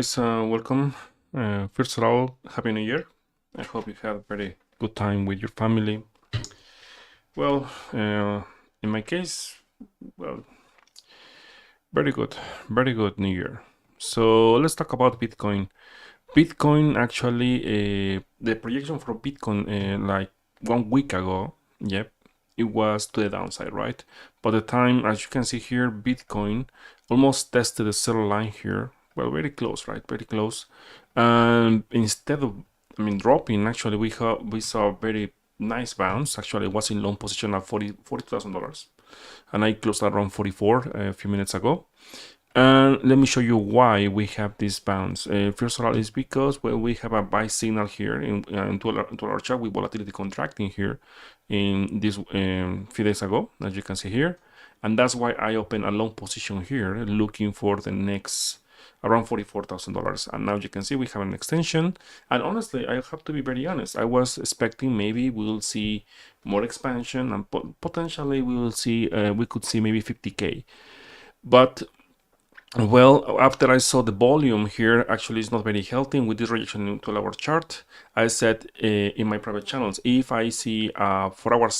guys, welcome. First of all, Happy New Year. I hope you had a very good time with your family. Well, in my case, well, very good New Year. So let's talk about Bitcoin. Bitcoin actually, the projection for Bitcoin like 1 week ago, yep, it was to the downside, right? By the time, as you can see here, Bitcoin almost tested the zero line here. Well, very close, right? Very close. And instead of, dropping, actually, we saw a very nice bounce. Actually, it was in long position at $40,000, and I closed around 44 a few minutes ago. And let me show you why we have this bounce. First of all, is because we have a buy signal here in $2 chart with volatility contracting here in this few days ago, as you can see here. And that's why I opened a long position here, looking for the next around $44,000. And now you can see we have an extension. And honestly, I have to be very honest. I was expecting maybe we will see more expansion and potentially we will see, we could see maybe 50K. But well, after I saw the volume here, actually it's not very healthy with this rejection in 12-hour chart. I said in my private channels, if I see a 4-hour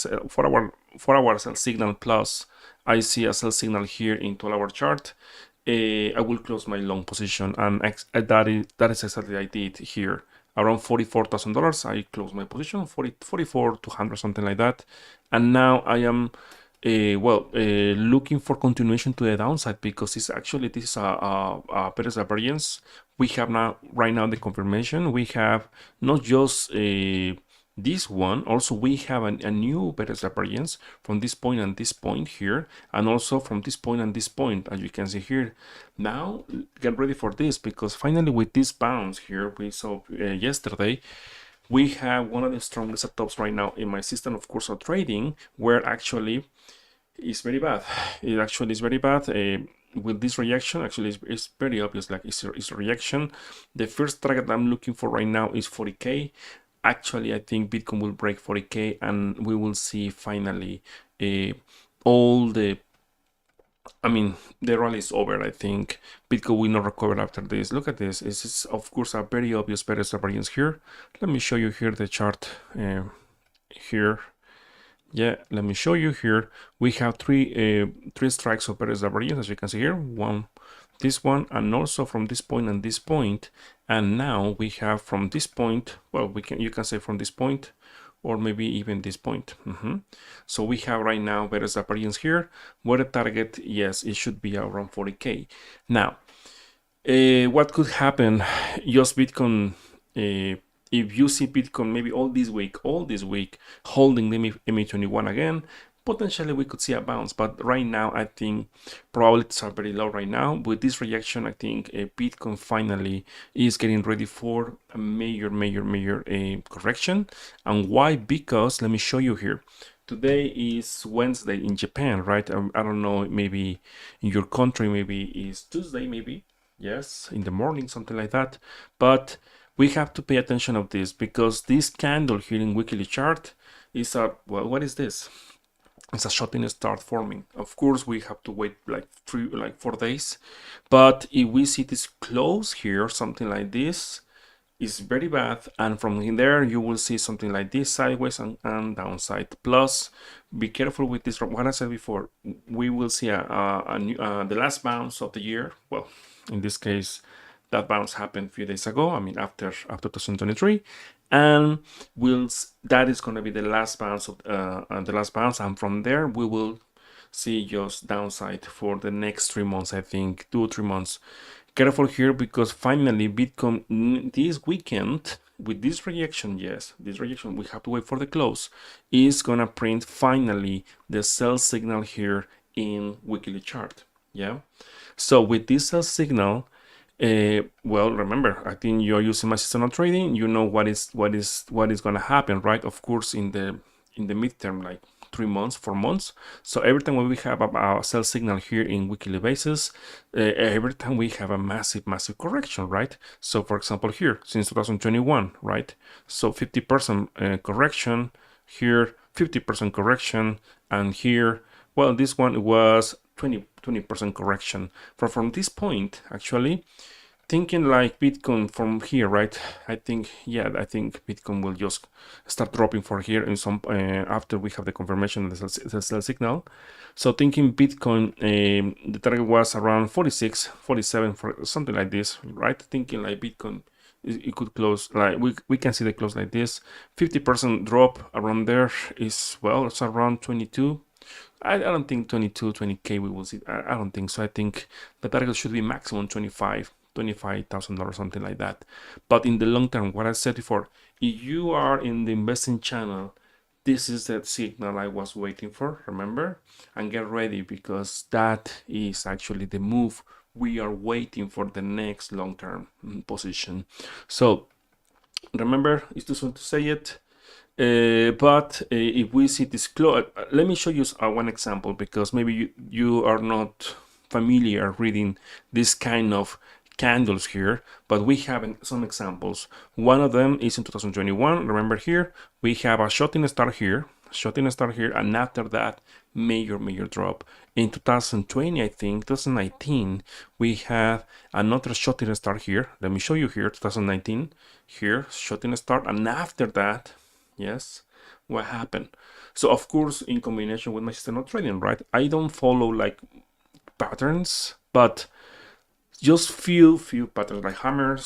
sell signal plus, I see a sell signal here in 12-hour chart, I will close my long position, and that is exactly what I did here. Around $44,000, I closed my position, 44,200, something like that, and now I am looking for continuation to the downside, because this is a better variance. We have now right now the confirmation. We have not just this one, also we have a new better variance from this point and this point here, and also from this point and this point, as you can see here. Now get ready for this, because finally with this bounce here we saw yesterday, we have one of the strongest setups right now in my system of course of trading, where actually is very bad. It actually is very bad. With this reaction, actually it's very obvious, like it's a reaction. The first target I'm looking for right now is 40K. Actually, I think Bitcoin will break 40K, and we will see finally all the rally is over. I think Bitcoin will not recover after this. Look at this. This is of course a very obvious better variance here. Let me show you here the chart here. Yeah, let me show you here. We have three strikes of better variance, as you can see here. One, this one, and also from this point and this point. And now we have from this point, well, you can say from this point, or maybe even this point. So we have right now better variance here, where the target, yes, it should be around 40K. Now, what could happen? Just Bitcoin, if you see Bitcoin maybe all this week holding the MA21 again, potentially we could see a bounce. But right now, I think probabilities are very low right now. With this reaction, I think Bitcoin finally is getting ready for a major correction. And why? Because let me show you here. Today is Wednesday in Japan, right? I don't know, maybe in your country, maybe it's Tuesday, maybe. Yes, in the morning, something like that. But we have to pay attention of this, because this candle here in weekly chart is a, well, what is this? It's a short start forming. Of course, we have to wait like 4 days. But if we see this close here, something like this, is very bad, and from in there you will see something like this, sideways and downside. Plus, be careful with this. What I said before, we will see the last bounce of the year. Well, in this case, that bounce happened a few days ago. After 2023, and that is going to be the last bounce of and from there we will see just downside for the next 3 months. I think 2 or 3 months. Careful here, because finally Bitcoin this weekend with this reaction, yes, this reaction, we have to wait for the close, is gonna print finally the sell signal here in weekly chart. Yeah, so with this sell signal, well, remember, I think you're using my seasonal trading. You know what is going to happen, right? Of course, in the midterm, like 3 months, 4 months. So every time when we have a sell signal here in weekly basis, every time we have a massive correction, right? So for example, here since 2021, right? So 50% correction here, 50% correction, and here, well, this one was 20% correction. From this point, actually, thinking like Bitcoin from here, right? I think Bitcoin will just start dropping for here in some after we have the confirmation of the sell signal. So thinking Bitcoin, the target was around 46, 47, for something like this, right? Thinking like Bitcoin, it could close like we can see the close like this. 50% drop around there is, well, it's around 22. I don't think 22, 20K we will see. I don't think so. I think the target should be maximum 25,000 dollars, something like that. But in the long term, what I said before, if you are in the investing channel, this is the signal I was waiting for, remember? And get ready, because that is actually the move we are waiting for, the next long-term position. So remember, it's too soon to say it. But if we see this close, let me show you one example, because maybe you are not familiar reading this kind of candles here, but we have some examples. One of them is in 2021. Remember here, we have a shot in the start here, and after that, major drop. In 2020, I think, 2019, we have another shot in the start here. Let me show you here, 2019, here, shot in the start, and after that, yes, what happened? So of course, in combination with my systematic trading, right? I don't follow like patterns, but just few patterns like hammer,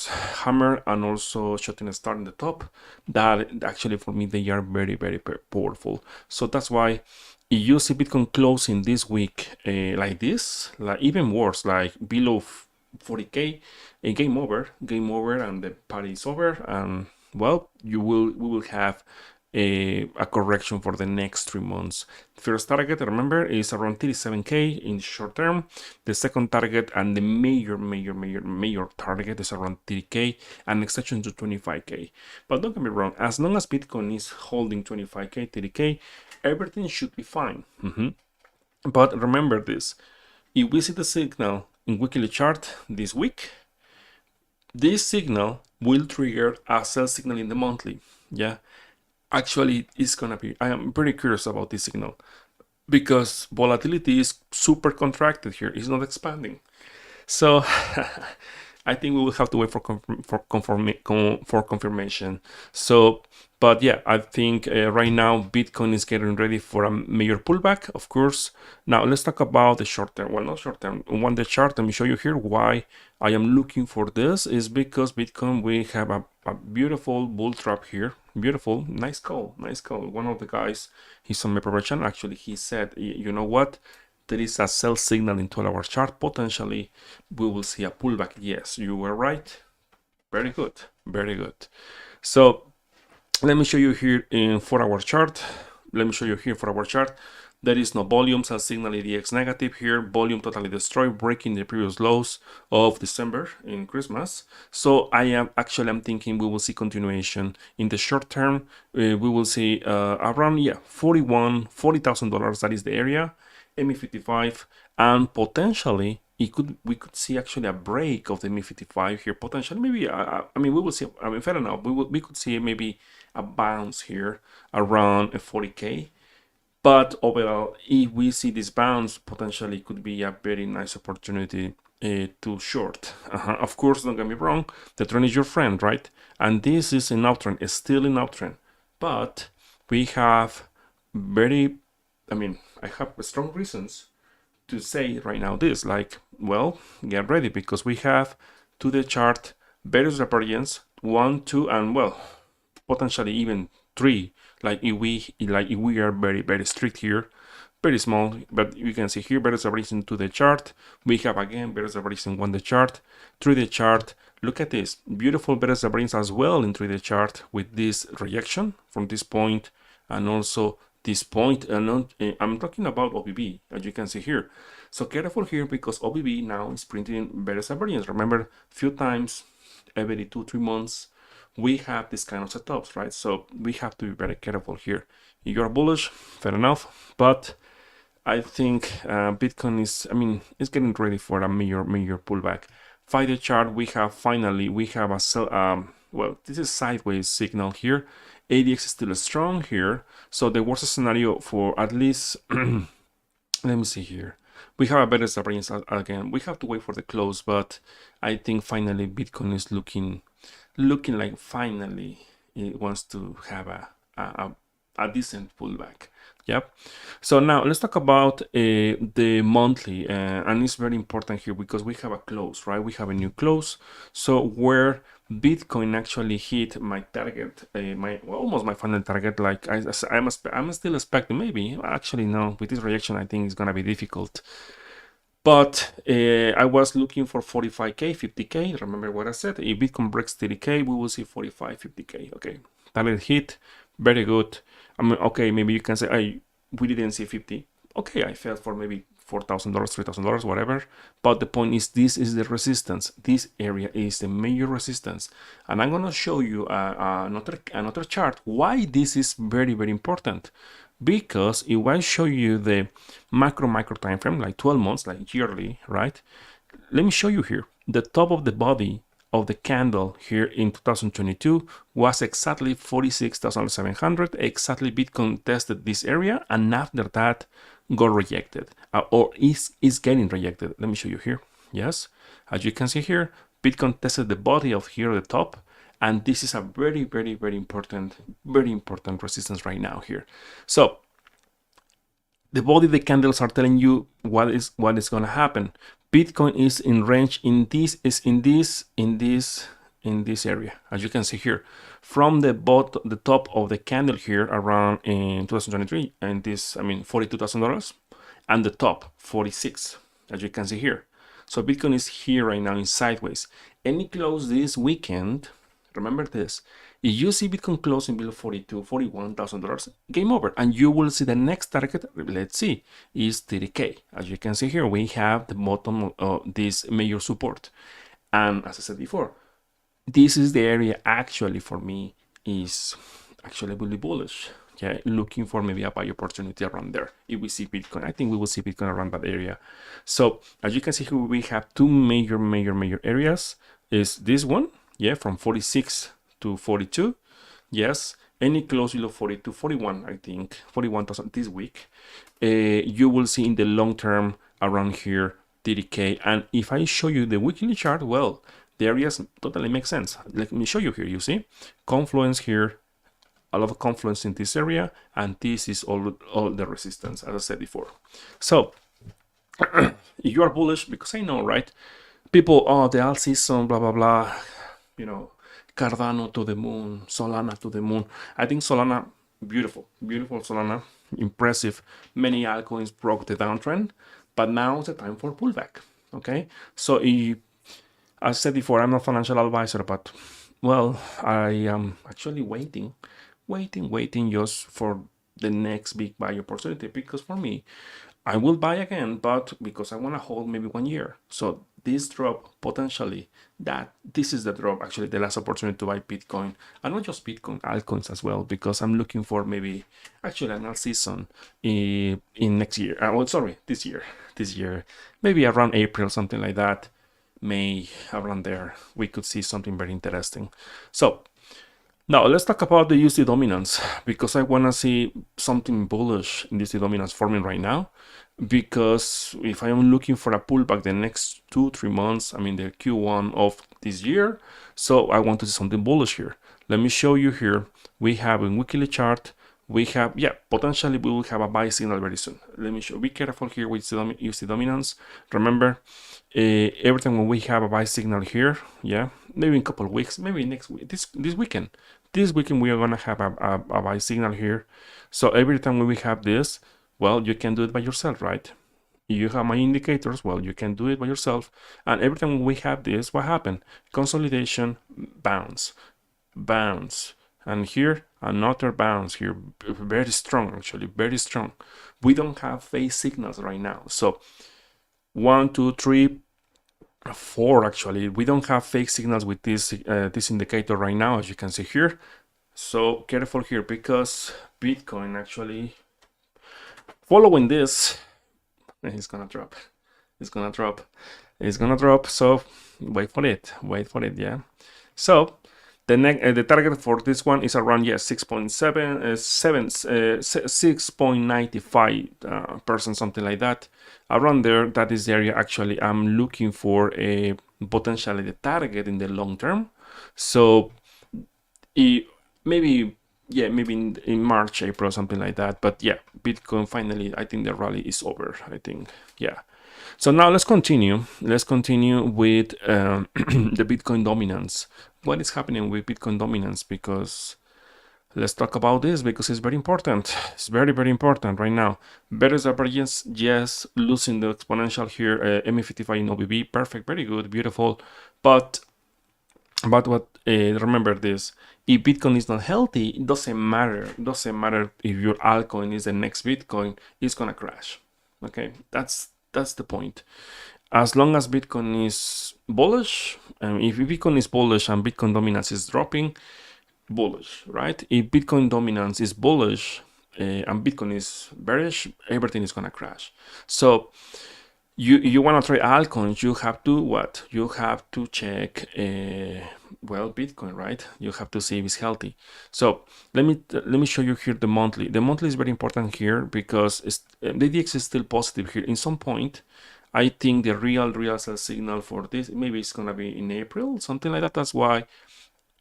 and also shooting star in the top. That actually for me they are very powerful. So that's why if you see Bitcoin closing this week like this, like even worse, like below 40K, game over, and the party is over, and well, we will have a correction for the next 3 months. First target, remember, is around 37K in short term. The second target and the major target is around 30K, and extension to 25K. But don't get me wrong, as long as Bitcoin is holding 25K, 30K, everything should be fine. But remember this, if we see the signal in weekly chart this week, this signal will trigger a sell signal in the monthly. Yeah, actually it's gonna be, I am pretty curious about this signal, because volatility is super contracted here, it's not expanding. So I think we will have to wait for confirmation. So, but yeah, I think right now Bitcoin is getting ready for a major pullback, of course. Now let's talk about the short term. Well, not short term. On the chart, let me show you here why I am looking for this. Is because Bitcoin, we have a beautiful bull trap here. Beautiful, nice call. One of the guys, he's on my private channel. Actually, he said, you know what? There is a sell signal in 12-hour chart. Potentially, we will see a pullback. Yes, you were right. Very good. So let me show you here in 4-hour chart. There is no volume, sell signal EDX negative here. Volume totally destroyed, breaking the previous lows of December in Christmas. So I'm thinking we will see continuation in the short term. We will see around $40,000. That is the area. ME55, and potentially we could see actually a break of the ME55 here. Potentially, maybe we will see. Fair enough. We could see maybe a bounce here around 40K. But overall, if we see this bounce, potentially could be a very nice opportunity to short. Of course, don't get me wrong, the trend is your friend, right? And this is an uptrend, it's still an uptrend. But we have I have strong reasons to say right now this, like, well, get ready, because we have to the chart various variants, 1, 2, and well, potentially even 3. Like if we are very strict here, very small, but you can see here various variations to the chart. We have again various variations on the chart, 3D chart. Look at this beautiful various variations as well in 3D chart, with this rejection from this point and also this point. And I'm talking about OBB, as you can see here. So careful here, because OBB now is printing various variants. Remember, few times every 2-3 months we have this kind of setups, right? So we have to be very careful here. If you're bullish, fair enough, but I think Bitcoin is getting ready for a major pullback. 5-day chart, we have a sell, well, this is sideways signal here. ADX is still strong here, so the worst scenario for at least let me see here. we have a better variance again. We have to wait for the close, but I think finally Bitcoin is looking like finally it wants to have a decent pullback. Yep. So now let's talk about the monthly, and it's very important here because we have a close, right? We have a new close. So where Bitcoin actually hit my target, almost my final target. Like I'm still expecting, maybe actually no, with this reaction I think it's gonna be difficult. But I was looking for 45k, 50k. Remember what I said? If Bitcoin breaks 30k, we will see 45, 50k. Okay, target hit, very good. I mean, okay, maybe you can say, "Hey, we didn't see 50." Okay, I fell for maybe $4,000, $3,000, whatever. But the point is, this is the resistance. This area is the major resistance, and I'm gonna show you another chart why this is very, very important. Because if I show you the micro time frame, like 12 months, like yearly, right? Let me show you here. The top of the body of the candle here in 2022 was exactly 46,700. Exactly, Bitcoin tested this area, and after that got rejected, or is getting rejected. Let me show you here. Yes, as you can see here, Bitcoin tested the body of here at the top, and this is a very, very, very important resistance right now here. So the body, the candles are telling you what is going to happen. Bitcoin is in range in this area, as you can see here, from the top of the candle here around in 2023, and this, I mean, $42,000, and the top 46, as you can see here. So Bitcoin is here right now in sideways. Any close this weekend, remember this, if you see Bitcoin closing below $41,000, game over, and you will see the next target, let's see, is 30k. As you can see here, we have the bottom of this major support. And as I said before, this is the area actually for me is actually really bullish. Yeah, looking for maybe a buy opportunity around there. If we see Bitcoin, I think we will see Bitcoin around that area. So as you can see here, we have two major areas. Is this one, yeah, from 46 to 42. Yes, any close below 42, 41, I think 41,000 this week. You will see in the long term around here 30k. And if I show you the weekly chart, well, the areas totally make sense. Let me show you here. You see confluence here, a lot of confluence in this area, and this is all the resistance, as I said before. So if you are bullish, because I know, right, people, oh, the alt season, blah blah blah, you know, Cardano to the moon, Solana to the moon. I think Solana, beautiful Solana, impressive. Many altcoins broke the downtrend, but now it's the time for pullback. Okay, so as I said before, I'm not a financial advisor, but well, I am actually waiting just for the next big buy opportunity, because for me, I will buy again, but because I want to hold maybe 1 year. So this drop, potentially, this is the drop, actually the last opportunity to buy Bitcoin, and not just Bitcoin, altcoins as well, because I'm looking for maybe actually an alt season in next year. This year, maybe around April, something like that, May, around there, we could see something very interesting. So now let's talk about the USD dominance, because I want to see something bullish in USD dominance forming right now. Because if I am looking for a pullback the next 2-3 months, I mean the Q1 of this year, so I want to see something bullish here. Let me show you here. We have a weekly chart. We have, yeah, potentially we will have a buy signal very soon. Let me show. Be careful here with USD dominance. Remember, every time when we have a buy signal here, yeah, maybe in a couple of weeks, maybe next week, this weekend we are gonna have a buy signal here. So every time when we have this, well, you can do it by yourself, right? You have my indicators, well, you can do it by yourself. And every time we have this, what happened? Consolidation, bounce, and here another bounce here, very strong, actually very strong. We don't have phase signals right now, so 1, 2, 3, 4, actually we don't have fake signals with this indicator right now, as you can see here. So careful here, because Bitcoin actually following this, it's gonna drop. So wait for it, yeah. So The target for this one is around 6.95 percent, something like that. Around there, that is the area actually I'm looking for a potentially the target in the long term. So maybe maybe in March, April, something like that. But yeah, Bitcoin finally, I think the rally is over. I think So now let's continue. Let's continue with the Bitcoin dominance. What is happening with Bitcoin dominance? Because let's talk about this because it's very important. It's very, very important right now. Better divergence, yes. Losing the exponential here, MA55 in OBB, perfect, very good, beautiful. But what? Remember this: if Bitcoin is not healthy, it doesn't matter. It doesn't matter if your altcoin is the next Bitcoin. It's gonna crash. Okay, that's the point. As long as Bitcoin is bullish, if Bitcoin is bullish and Bitcoin dominance is dropping, bullish, right? If Bitcoin dominance is bullish and Bitcoin is bearish, everything is gonna crash. So you want to trade altcoins, you have to what? You have to check well, Bitcoin, right? You have to see if it's healthy. So let me show you here the monthly. The monthly is very important here because the DX is still positive here. In some point, I think the real sell signal for this maybe it's gonna be in April, something like that. That's why,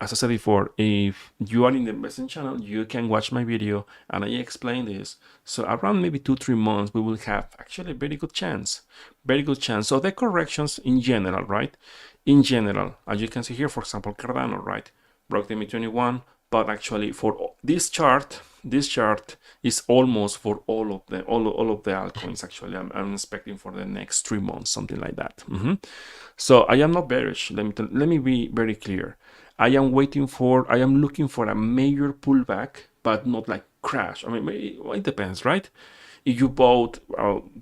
as I said before, if you are in the investing channel, you can watch my video and I explain this. So around maybe 2-3 months, we will have actually a very good chance. Very good chance. So the corrections in general, right? In general, as you can see here, for example, Cardano, right? Broke the mid-21, but actually for this chart is almost for all of the altcoins. Actually, I'm expecting for the next 3 months, something like that. So I am not bearish. Let me be very clear. I am looking for a major pullback, but not like crash. I mean, it depends, right? If you bought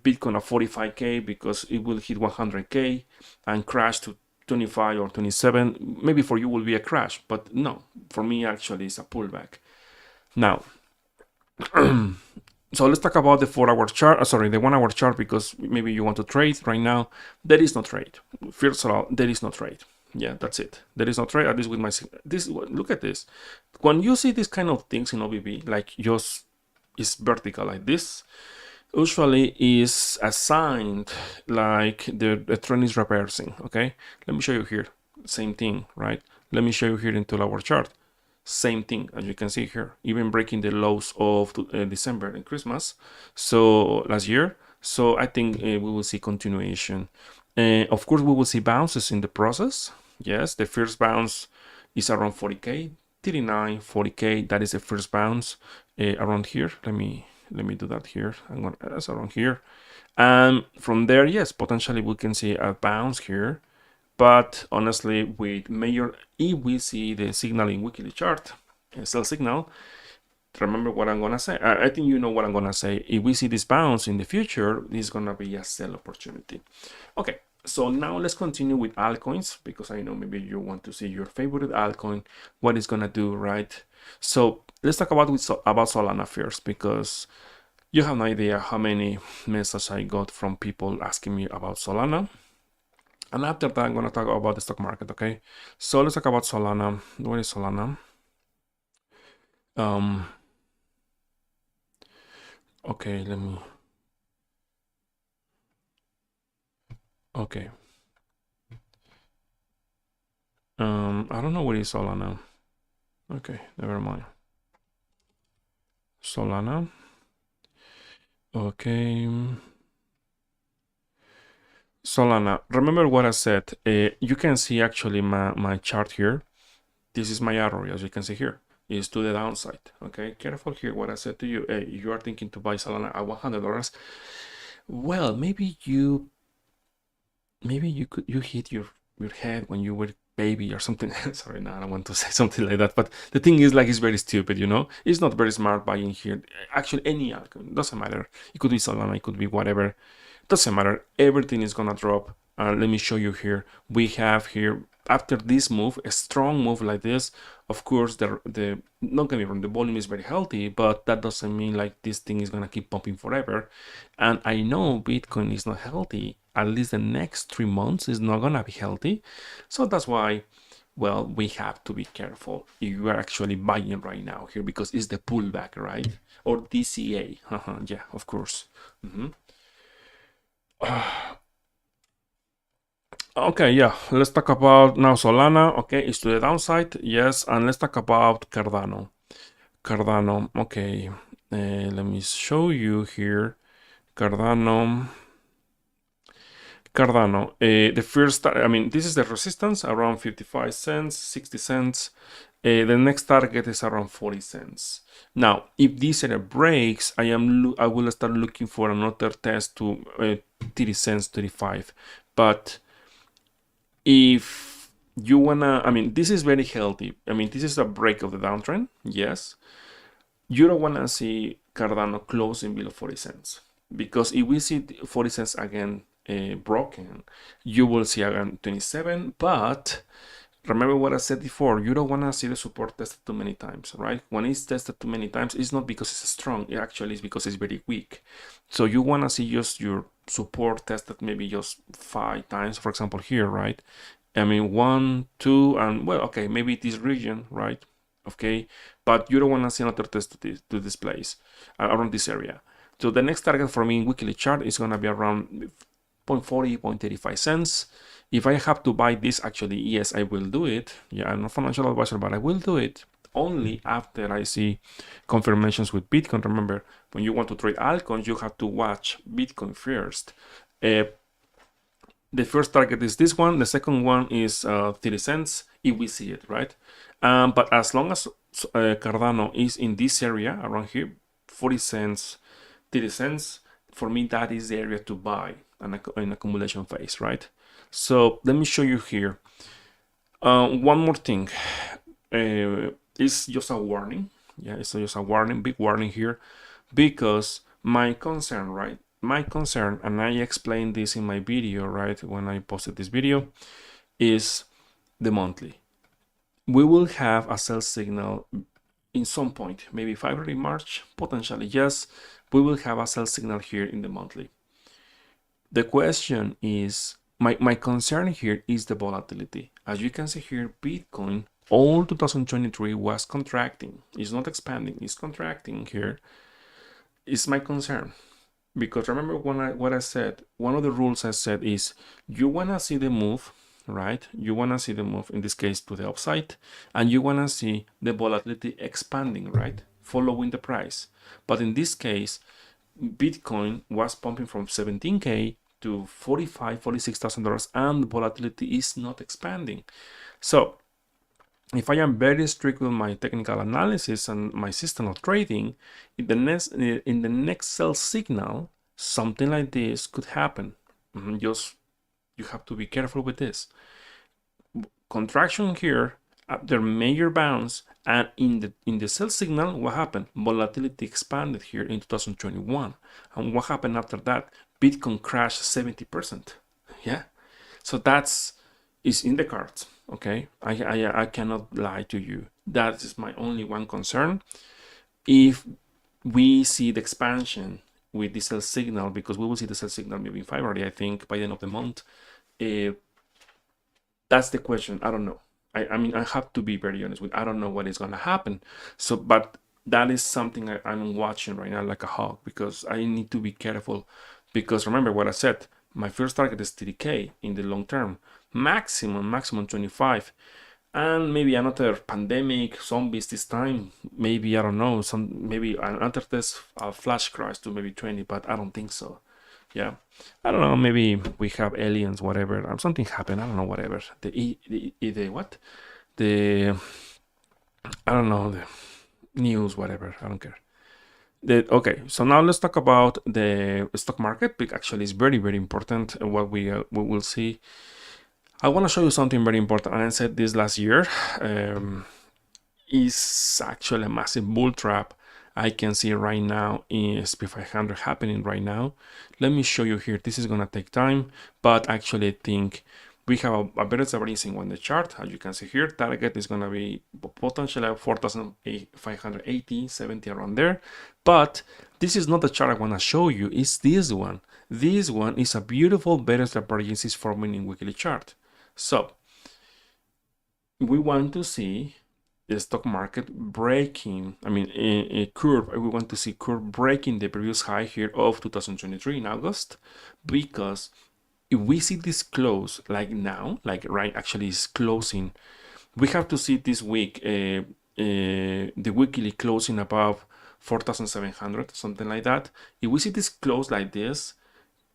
Bitcoin at 45K because it will hit 100K and crash to 25 or 27, maybe for you will be a crash, but no, for me actually it's a pullback. Now, so let's talk about the 4-hour chart. Sorry, the 1-hour chart, because maybe you want to trade right now. There is no trade. First of all, there is no trade. Yeah, that's it. There is no trade. At least with my look at this. When you see these kind of things in OBB, like yours is vertical like this, usually is assigned like the trend is reversing. Okay, let me show you here. Same thing, right? Let me show you here into our chart. Same thing, as you can see here, even breaking the lows of December and Christmas, so last year. So I think we will see continuation. Of course, we will see bounces in the process. Yes, the first bounce is around 40K, 39, 40K. That is the first bounce around here. Let me do that here. That's around here. And from there, yes, potentially we can see a bounce here. But honestly, with major, if we see the signal in weekly chart, sell signal, remember what I'm gonna say. I think you know what I'm gonna say. If we see this bounce in the future, this is gonna be a sell opportunity. Okay, so now let's continue with altcoins, because I know maybe you want to see your favorite altcoin, what it's gonna do, right? So let's talk about Solana first, because you have no idea how many messages I got from people asking me about Solana. And after that, I'm going to talk about the stock market, okay? So let's talk about Solana. What is Solana? Okay, let me... Okay. I don't know what is Solana. Okay, never mind. Solana. Okay. Solana. Remember what I said. You can see actually my chart here. This is my arrow, as you can see here. Is to the downside. Okay, careful here. What I said to you. You are thinking to buy Solana at $100. Well, maybe you hit your head when you were baby or something. Sorry, no, I don't want to say something like that. But the thing is, like, it's very stupid, you know. It's not very smart buying here. Actually, any altcoin doesn't matter. It could be Solana, it could be whatever. Doesn't matter. Everything is gonna drop. Let me show you here. We have here, after this move, a strong move like this. Of course, the not gonna be wrong, the volume is very healthy, but that doesn't mean like this thing is gonna keep pumping forever. And I know Bitcoin is not healthy. At least the next 3 months is not gonna be healthy. So that's why well, we have to be careful if you are actually buying right now here, because it's the pullback, right? Or DCA. Yeah, of course. Okay, yeah, let's talk about now Solana. Okay, it's to the downside, yes, and let's talk about Cardano. Cardano, okay, let me show you here. Cardano. The first, I mean, this is the resistance around 55 cents, 60 cents. The next target is around 40 cents. Now, if this area breaks, I will start looking for another test to 30 cents, 35. But if you wanna, I mean, this is very healthy. I mean, this is a break of the downtrend, yes. You don't wanna see Cardano closing below 40 cents, because if we see 40 cents again broken, you will see again 27. But remember what I said before, you don't want to see the support tested too many times, right? When it's tested too many times, it's not because it's strong, it actually is because it's very weak. So you want to see just your support tested maybe just 5 times, for example here, right? I mean 1, 2, and well, okay, maybe this region, right? Okay, but you don't want to see another test to this place, around this area. So the next target for me in weekly chart is going to be around 0.40, 0.35 cents. If I have to buy this, actually, yes, I will do it. Yeah, I'm not a financial advisor, but I will do it only after I see confirmations with Bitcoin. Remember, when you want to trade altcoins, you have to watch Bitcoin first. The first target is this one. The second one is 30 cents, if we see it, right? But as long as Cardano is in this area around here, 40 cents, 30 cents, for me, that is the area to buy an accumulation phase, right? So let me show you here. One more thing. It's just a warning. Yeah, it's just a warning, big warning here, because my concern, right? My concern, and I explained this in my video, right, when I posted this video, is the monthly. We will have a sell signal in some point, maybe February, March, potentially, yes, we will have a sell signal here in the monthly. The question is, my concern here is the volatility. As you can see here, Bitcoin all 2023 was contracting. It's not expanding, it's contracting here. It's my concern. Because remember what I said, one of the rules I said is you want to see the move, right? You want to see the move, in this case to the upside, and you want to see the volatility expanding, right? Following the price. But in this case, Bitcoin was pumping from 17K to $45,000, $46,000, and volatility is not expanding. So if I am very strict with my technical analysis and my system of trading, in the next sell signal, something like this could happen. Just you have to be careful with this. Contraction here after major bounce, and in the sell signal, what happened? Volatility expanded here in 2021, and what happened after that? Bitcoin crashed 70%. Yeah, so is in the cards. Okay, I cannot lie to you. That is my only one concern. If we see the expansion with the sell signal, because we will see the sell signal maybe in February, I think, by the end of the month. That's the question. I don't know. I mean, I have to be very honest with. I don't know what is going to happen. So, but that is something I'm watching right now like a hawk, because I need to be careful. Because remember what I said. My first target is 30K in the long term. Maximum 25. And maybe another pandemic, zombies this time. Maybe, I don't know, maybe another test flash crash to maybe 20, but I don't think so. Yeah, I don't know, maybe we have aliens, whatever, something happened, I don't know, whatever. The what? I don't know, the news, whatever, I don't care. Okay, so now let's talk about the stock market. Actually, it's very, very important what we will see. I want to show you something very important, and I said this last year. Is actually a massive bull trap. I can see right now in SP500 happening right now. Let me show you here. This is gonna take time, but actually I think we have a better stabilizing on the chart. As you can see here, target is gonna be potentially 4,580, 70 around there. But this is not the chart I wanna show you, it's this one. This one is a beautiful better divergence forming in weekly chart. So we want to see the stock market breaking, I mean, a curve, we want to see curve breaking the previous high here of 2023 in August, because if we see this close like now, like right actually is closing, we have to see this week the weekly closing above 4,700, something like that. If we see this close like this,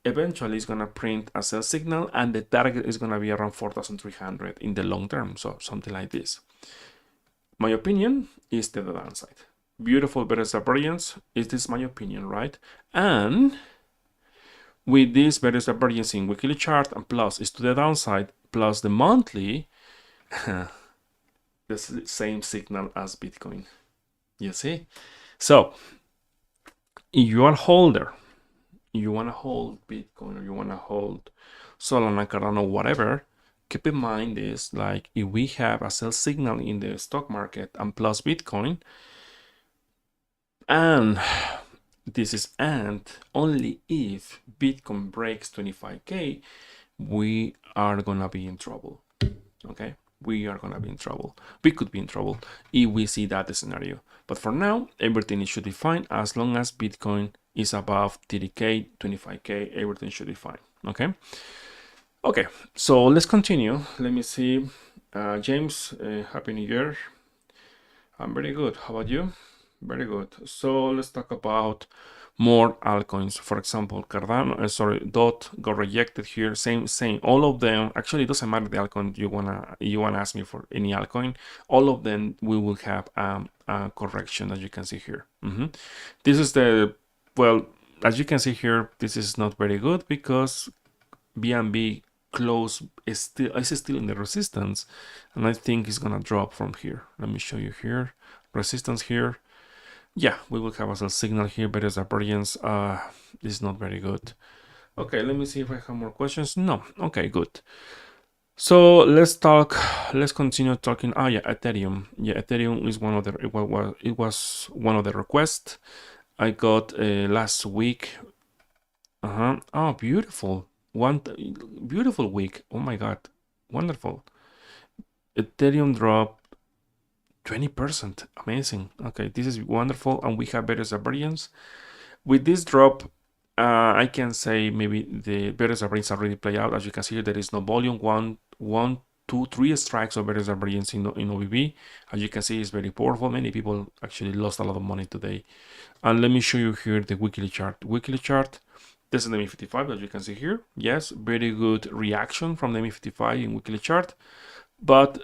eventually it's going to print a sell signal, and the target is going to be around 4,300 in the long term, so something like this. My opinion is to the downside. Beautiful better variance, is this my opinion, right? And with this better variance in weekly chart, and plus is to the downside, plus the monthly, the same signal as Bitcoin. You see? So if you are a holder, you want to hold Bitcoin, or you want to hold Solana, Cardano, whatever, keep in mind is like if we have a sell signal in the stock market and plus Bitcoin, and this is and only if Bitcoin breaks 25k, we are gonna be in trouble. Okay, we are gonna be in trouble. We could be in trouble if we see that scenario. But for now, everything should be fine as long as Bitcoin is above 30k, 25k, everything should be fine. Okay. Okay, so let's continue. Let me see. James, Happy New Year. I'm very good. How about you? Very good. So let's talk about more altcoins. For example, Cardano, DOT got rejected here. Same. All of them. Actually, it doesn't matter the altcoin you wanna ask me for any altcoin. All of them we will have a correction, as you can see here. This is the, well, as you can see here, this is not very good because BNB close is still in the resistance, and I think it's gonna drop from here. Let me show you here. Resistance here. Yeah, we will have a signal here, but as appearance is not very good. Okay, let me see if I have more questions. No. Okay, good. So let's continue talking. Yeah, Ethereum. Yeah, Ethereum is one of the, it was one of the requests I got last week. Oh, beautiful. One beautiful week. Oh my god. Wonderful. Ethereum dropped 20%. Amazing. Okay, this is wonderful, and we have better variance. With this drop, I can say maybe the better variance already play out. As you can see here, there is no volume. One, two, three strikes of better variance in OBB. As you can see, it's very powerful. Many people actually lost a lot of money today. And let me show you here the weekly chart. Weekly chart. This is the ME55, as you can see here. Yes, very good reaction from the ME55 in weekly chart, but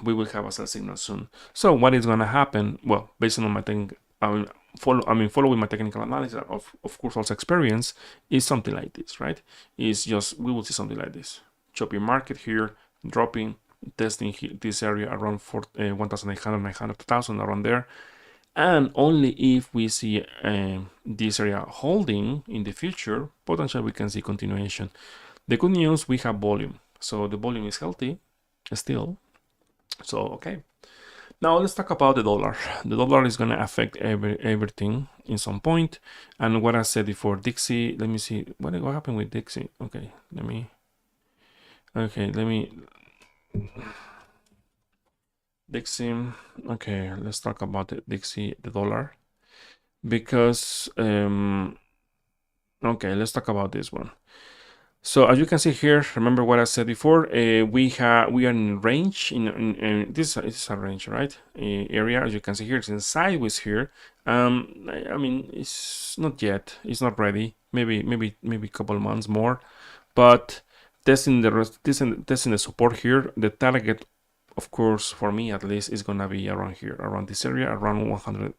we will have a sell signal soon. So what is going to happen? Well, based on my thing, following my technical analysis, of course, also experience, is something like this, right? It's just, we will see something like this. Choppy market here, dropping, testing this area around 1,800, 900, 2,000, around there. And only if we see this area holding in the future, potentially we can see continuation. The good news, we have volume. So the volume is healthy still. So, okay. Now let's talk about the dollar. The dollar is going to affect everything in some point. And what I said before, Dixie, let me see. What happened with Dixie? Okay, let me. Dixie. Okay, let's talk about the Dixie, the dollar. Because, okay, let's talk about this one. So as you can see here, remember what I said before, we are in range, in this is a range, right? Area, as you can see here, it's in sideways here. I mean, it's not yet, it's not ready, maybe a couple months more, but testing the support here. The target, of course, for me at least, is gonna be around here, around this area, around 100,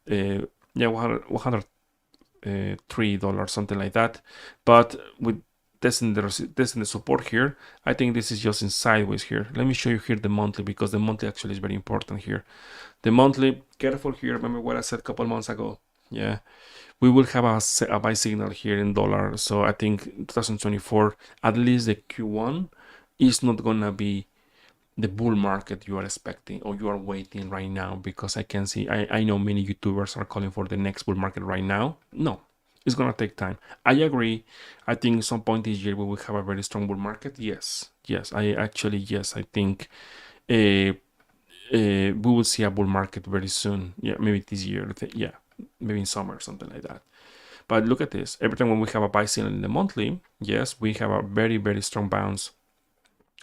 $103, something like that. But with testing the support here, I think this is just in sideways here. Let me show you here the monthly, because the monthly actually is very important here. The monthly, careful here. Remember what I said a couple months ago. Yeah, we will have a buy signal here in dollar. So I think 2024, at least the Q1, is not gonna be the bull market you are expecting or you are waiting right now, because I can see, I know many YouTubers are calling for the next bull market right now. No, It's gonna take time. I agree. I think at some point this year we will have a very strong bull market. Yes. I think uh, we will see a bull market very soon. Yeah, maybe this year. Yeah, maybe in summer, something like that. But look at this. Every time when we have a buy signal in the monthly, yes, we have a very strong bounce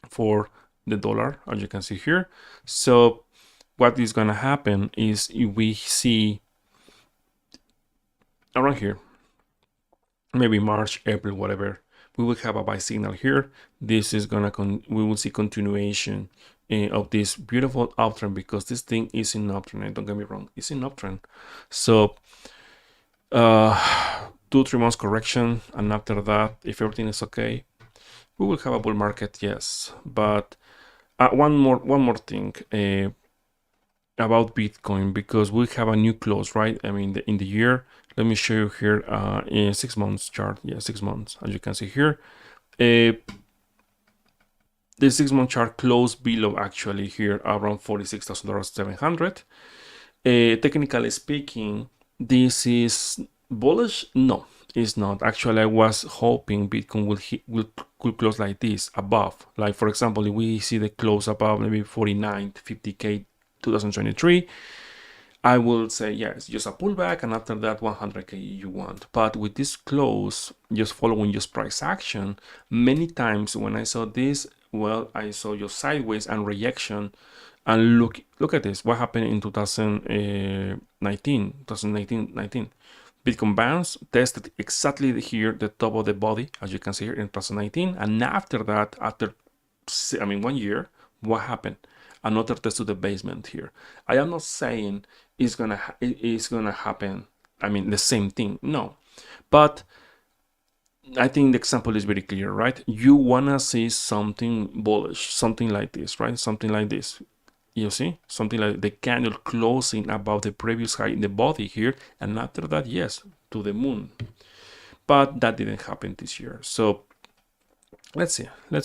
for the dollar, as you can see here. So what is gonna happen is if we see around here, maybe March, April, whatever, we will have a buy signal here. This is gonna we will see continuation of this beautiful uptrend, because this thing is in uptrend. And don't get me wrong, it's in uptrend. So 2-3 months correction, and after that, if everything is okay, we will have a bull market. Yes, but one more thing about Bitcoin, because we have a new close, right? I mean, in the year. Let me show you here in 6 months chart. Yeah, 6 months, as you can see here. The 6 month chart closed below, actually, here around $46,700. Technically speaking, this is bullish. No, it's not. Actually, I was hoping Bitcoin could close like this, above. Like, for example, if we see the close above maybe 49 50k 2023, I will say, yeah, it's just a pullback, and after that 100k you want. But with this close, just following just price action, many times when I saw this, well, I saw just sideways and rejection. And look at this. What happened in 2019? Bitcoin bounced, tested exactly here the top of the body, as you can see here in 2019. And after that, after 1 year, what happened? Another test to the basement here. I am not saying it's gonna happen. I mean, the same thing. No, but I think the example is very clear, right? You wanna see something bullish, something like this, right? Something like this. You see, something like the candle closing above the previous high in the body here, and after that, yes, to the moon. But that didn't happen this year. So let's see. I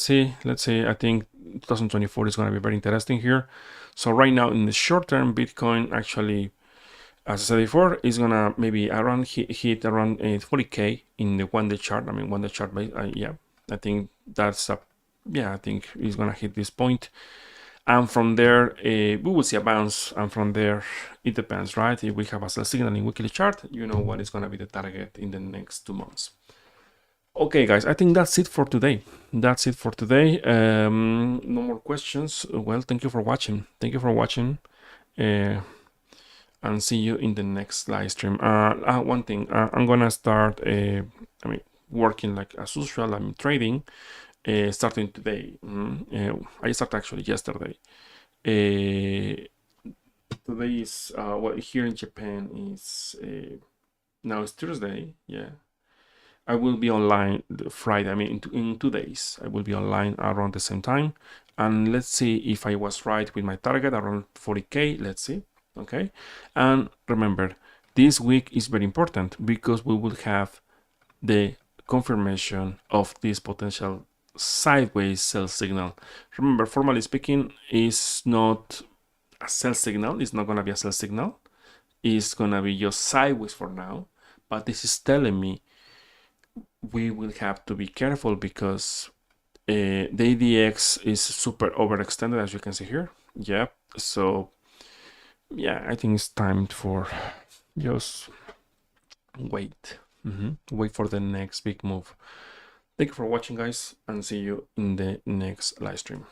think 2024 is going to be very interesting here. So right now, in the short term, Bitcoin actually, as I said before, is gonna maybe around hit around 40k in the 1 day chart. I mean, 1 day chart. Yeah, I think that's a, yeah, I think it's gonna hit this point. And from there, we will see a bounce. And from there, it depends, right? If we have a sell signal in weekly chart, you know what is going to be the target in the next 2 months. Okay, guys, I think that's it for today. No more questions. Well, thank you for watching. And see you in the next live stream. One thing, I'm gonna start, working like as usual. I'm trading. Starting today. I started actually yesterday. Today is well, here in Japan is now it's Thursday. Yeah, I will be online Friday. I mean, in 2 days, I will be online around the same time. And let's see if I was right with my target around 40k. Let's see. Okay. And remember, this week is very important because we will have the confirmation of this potential sideways sell signal. Remember, formally speaking, is not a sell signal. It's not going to be a sell signal. It's going to be just sideways for now. But this is telling me we will have to be careful because the ADX is super overextended, as you can see here. Yeah. So, yeah, I think it's time for just wait. Wait for the next big move. Thank you for watching, guys, and see you in the next live stream.